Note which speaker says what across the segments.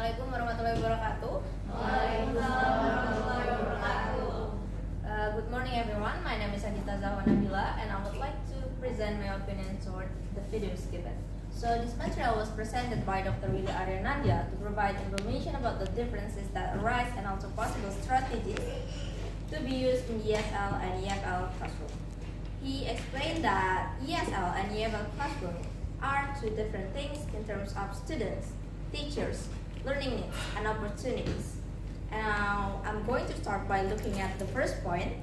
Speaker 1: Assalamualaikum warahmatullahi wabarakatuh.
Speaker 2: Waalaikumsalam warahmatullahi wabarakatuh.
Speaker 1: Good morning everyone, my name is Agista Zahwa and I would like to present my opinion toward the videos given. So this material was presented by Dr. Willy Arianandya to provide information about the differences that arise and also possible strategies to be used in ESL and EFL classroom. He explained that ESL and EFL classroom are two different things in terms of students, teachers, learning needs, and opportunities. Now, I'm going to start by looking at the first point,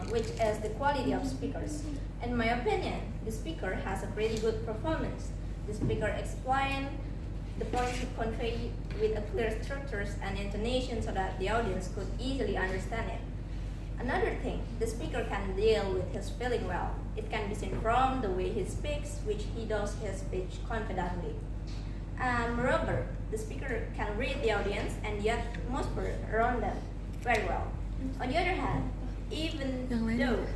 Speaker 1: which is the quality of speakers. In my opinion, the speaker has a pretty good performance. The speaker explains the points to convey with a clear structures and intonation so that the audience could easily understand it. Another thing, the speaker can deal with his feeling well. It can be seen from the way he speaks, which he does his speech confidently. And moreover, the speaker can read the audience and the atmosphere around them very well. On the other hand, even though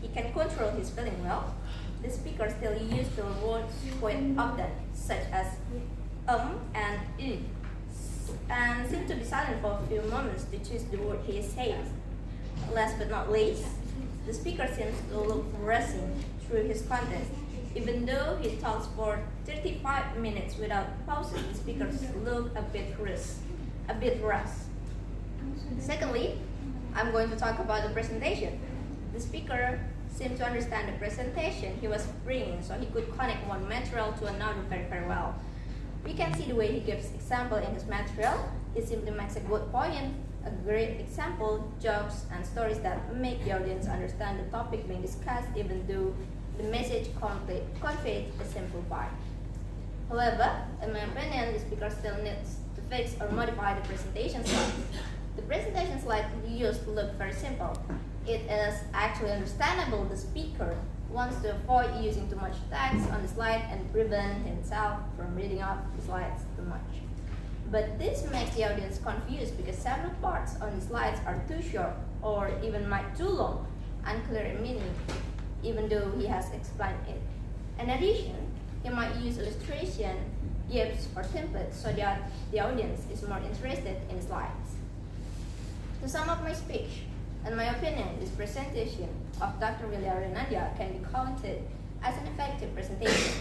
Speaker 1: he can control his feeling well, the speaker still uses the words quite often, such as and and seem to be silent for a few moments to choose the word he is saying. Last but not least, the speaker seems to look rushing through his content. Even though he talks for 35 minutes without pauses, the speakers look a bit rushed. Secondly, I'm going to talk about the presentation. The speaker seemed to understand the presentation he was bringing, so he could connect one material to another very well. We can see the way he gives example in his material. He simply makes a good point, a great example, jokes, and stories that make the audience understand the topic being discussed, even though the message conveyed is simplified. However, in my opinion, the speaker still needs to fix or modify the presentation slides. The presentation slides used look very simple. It is actually understandable the speaker wants to avoid using too much text on the slide and prevent himself from reading off the slides too much. But this makes the audience confused because several parts on the slides are too short or even might too long, unclear in meaning, even though he has explained it. In addition, he might use illustration, GIFs, or templates so that the audience is more interested in the slides. To sum up my speech, in my opinion, this presentation of Dr. Willy Arianandya can be counted as an effective presentation.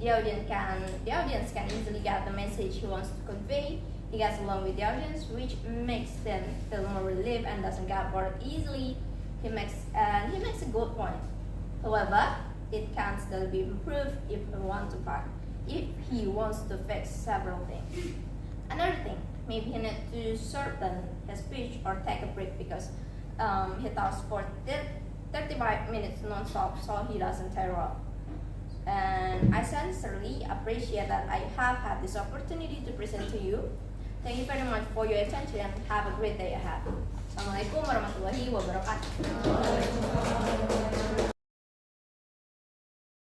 Speaker 1: The audience can easily get the message he wants to convey. He gets along with the audience, which makes them feel more relieved and doesn't get bored easily. He makes a good point. However, it can still be improved if he wants to fix several things. Another thing, maybe he needs to shorten his speech or take a break because he talks for 35 minutes non-stop, so he doesn't tire off. And I sincerely appreciate that I have had this opportunity to present to you. Thank you very much for your attention and have a great day ahead. Assalamualaikum warahmatullahi wabarakatuh.